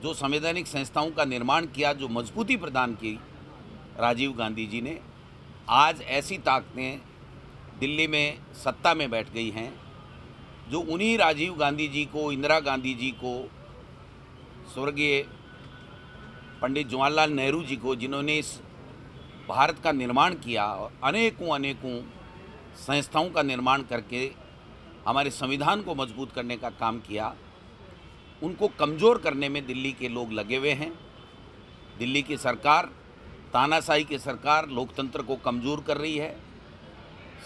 जो संवैधानिक संस्थाओं का निर्माण किया, जो मजबूती प्रदान की राजीव गांधी जी ने, आज ऐसी ताकतें दिल्ली में सत्ता में बैठ गई हैं जो उन्हीं राजीव गांधी जी को, इंदिरा गांधी जी को, स्वर्गीय पंडित जवाहरलाल नेहरू जी को, जिन्होंने इस भारत का निर्माण किया और अनेकों अनेकों संस्थाओं का निर्माण करके हमारे संविधान को मजबूत करने का काम किया, उनको कमज़ोर करने में दिल्ली के लोग लगे हुए हैं। दिल्ली की सरकार, तानाशाही की सरकार, लोकतंत्र को कमज़ोर कर रही है,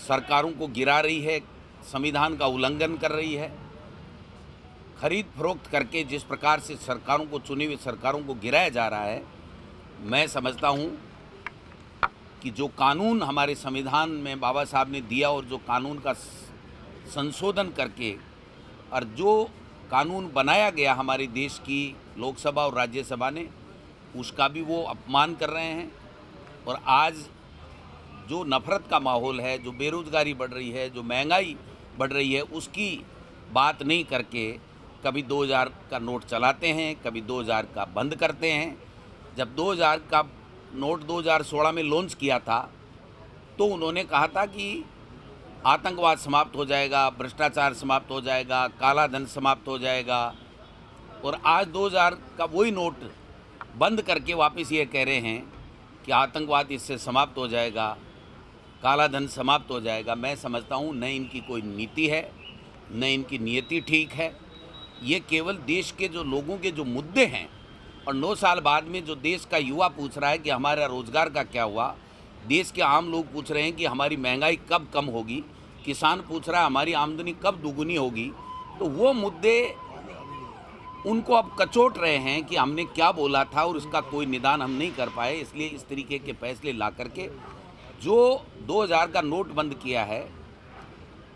सरकारों को गिरा रही है, संविधान का उल्लंघन कर रही है। खरीद फरोख्त करके जिस प्रकार से सरकारों को, चुनी हुई सरकारों को गिराया जा रहा है, मैं समझता हूँ कि जो कानून हमारे संविधान में बाबा साहब ने दिया और जो कानून का संशोधन करके और जो कानून बनाया गया हमारे देश की लोकसभा और राज्यसभा ने, उसका भी वो अपमान कर रहे हैं। और आज जो नफ़रत का माहौल है, जो बेरोज़गारी बढ़ रही है, जो महंगाई बढ़ रही है, उसकी बात नहीं करके कभी 2000 का नोट चलाते हैं, कभी 2000 का बंद करते हैं। जब 2000 का नोट 2016 में लॉन्च किया था तो उन्होंने कहा था कि आतंकवाद समाप्त हो जाएगा, भ्रष्टाचार समाप्त हो जाएगा, काला धन समाप्त हो जाएगा, और आज 2000 का वही नोट बंद करके वापस ये कह रहे हैं कि आतंकवाद इससे समाप्त हो जाएगा, काला धन समाप्त हो जाएगा। मैं समझता हूँ न इनकी कोई नीति है, न इनकी नीयति ठीक है। ये केवल देश के जो लोगों के जो मुद्दे हैं, और 9 साल बाद में जो देश का युवा पूछ रहा है कि हमारा रोज़गार का क्या हुआ, देश के आम लोग पूछ रहे हैं कि हमारी महंगाई कब कम होगी, किसान पूछ रहा है हमारी आमदनी कब दुगुनी होगी, तो वो मुद्दे उनको अब कचोट रहे हैं कि हमने क्या बोला था और उसका कोई निदान हम नहीं कर पाए। इसलिए इस तरीके के फैसले ला करके जो 2000 का नोट बंद किया है,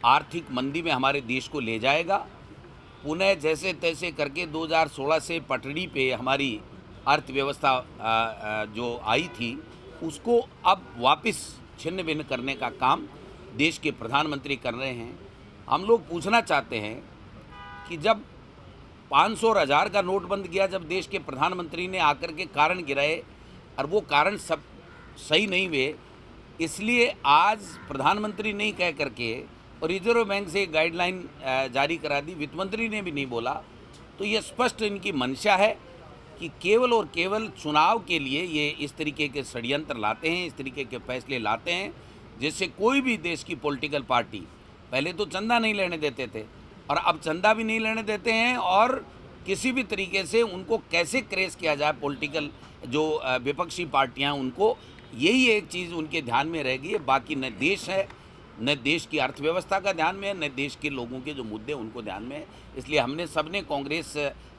आर्थिक मंदी में हमारे देश को ले जाएगा। पुनः जैसे तैसे करके 2016 से पटड़ी पे हमारी अर्थव्यवस्था जो आई थी, उसको अब वापस छिन्न भिन्न करने का काम देश के प्रधानमंत्री कर रहे हैं। हम लोग पूछना चाहते हैं कि जब 500 और 1000 का नोट बंद किया, जब देश के प्रधानमंत्री ने आकर के कारण गिराए और वो कारण सब सही नहीं हुए, इसलिए आज प्रधानमंत्री नहीं कह करके और रिजर्व बैंक से गाइडलाइन जारी करा दी, वित्त मंत्री ने भी नहीं बोला, तो ये स्पष्ट इनकी मंशा है कि केवल और केवल चुनाव के लिए ये इस तरीके के षड्यंत्र लाते हैं, इस तरीके के फैसले लाते हैं, जिससे कोई भी देश की पॉलिटिकल पार्टी, पहले तो चंदा नहीं लेने देते थे और अब चंदा भी नहीं लेने देते हैं, और किसी भी तरीके से उनको कैसे क्रेस किया जाए, पॉलिटिकल जो विपक्षी पार्टियां, उनको यही एक चीज़ उनके ध्यान में रहेगी। बाकी न देश है, न देश की अर्थव्यवस्था का ध्यान में है, न देश के लोगों के जो मुद्दे उनको ध्यान में है। इसलिए हमने सबने, कांग्रेस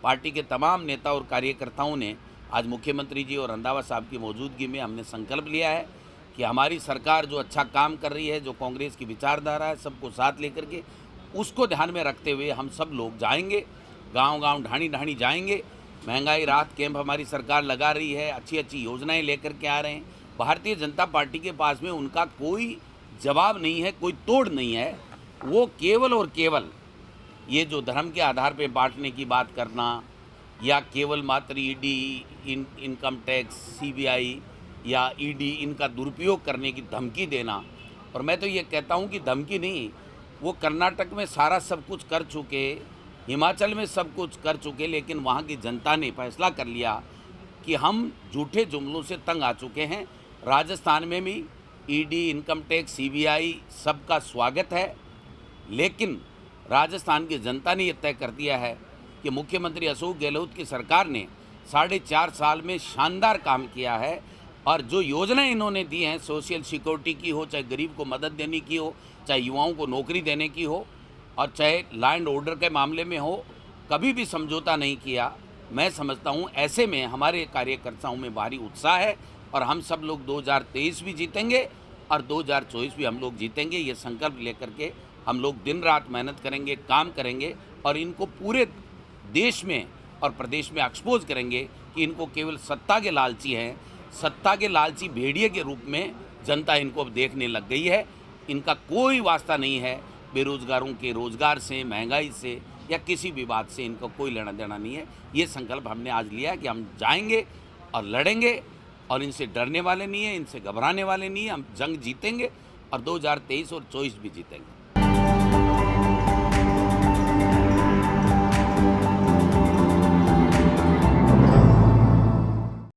पार्टी के तमाम नेता और कार्यकर्ताओं ने आज मुख्यमंत्री जी और रंधावा साहब की मौजूदगी में हमने संकल्प लिया है कि हमारी सरकार जो अच्छा काम कर रही है, जो कांग्रेस की विचारधारा है, सबको साथ लेकर के उसको ध्यान में रखते हुए हम सब लोग जाएंगे, गांव-गांव, ढाणी-ढाणी जाएंगे। महंगाई राहत कैंप हमारी सरकार लगा रही है, अच्छी अच्छी योजनाएं लेकर के आ रहे हैं। भारतीय जनता पार्टी के पास में उनका कोई जवाब नहीं है, कोई तोड़ नहीं है। वो केवल और केवल ये जो धर्म के आधार पे बांटने की बात करना, या केवल मात्र ईडी, इनकम टैक्स, सीबीआई या ईडी, इनका दुरुपयोग करने की धमकी देना, और मैं तो ये कहता हूँ कि धमकी नहीं, वो कर्नाटक में सारा सब कुछ कर चुके, हिमाचल में सब कुछ कर चुके, लेकिन वहाँ की जनता ने फैसला कर लिया कि हम झूठे जुमलों से तंग आ चुके हैं। राजस्थान में भी ईडी, इनकम टैक्स, सीबीआई सबका स्वागत है, लेकिन राजस्थान की जनता ने यह तय कर दिया है कि मुख्यमंत्री अशोक गहलोत की सरकार ने 4.5 साल में शानदार काम किया है, और जो योजनाएं इन्होंने दी हैं, सोशल सिक्योरिटी की हो, चाहे गरीब को मदद देने की हो, चाहे युवाओं को नौकरी देने की हो, और चाहे लॉ एंड ऑर्डर के मामले में हो, कभी भी समझौता नहीं किया। मैं समझता हूँ ऐसे में हमारे कार्यकर्ताओं में भारी उत्साह है, और हम सब लोग 2023 भी जीतेंगे और 2024 भी हम लोग जीतेंगे। ये संकल्प लेकर के हम लोग दिन रात मेहनत करेंगे, काम करेंगे, और इनको पूरे देश में और प्रदेश में एक्सपोज करेंगे कि इनको केवल सत्ता के लालची हैं, सत्ता के लालची भेड़िए के रूप में जनता इनको अब देखने लग गई है। इनका कोई वास्ता नहीं है बेरोजगारों के रोजगार से, महंगाई से या किसी भी बात से इनको कोई लेना देना नहीं है। ये संकल्प हमने आज लिया है कि हम जाएंगे और लड़ेंगे और इनसे डरने वाले नहीं हैं, इनसे घबराने वाले नहीं हैं। हम जंग जीतेंगे और 2023 और 24 भी जीतेंगे।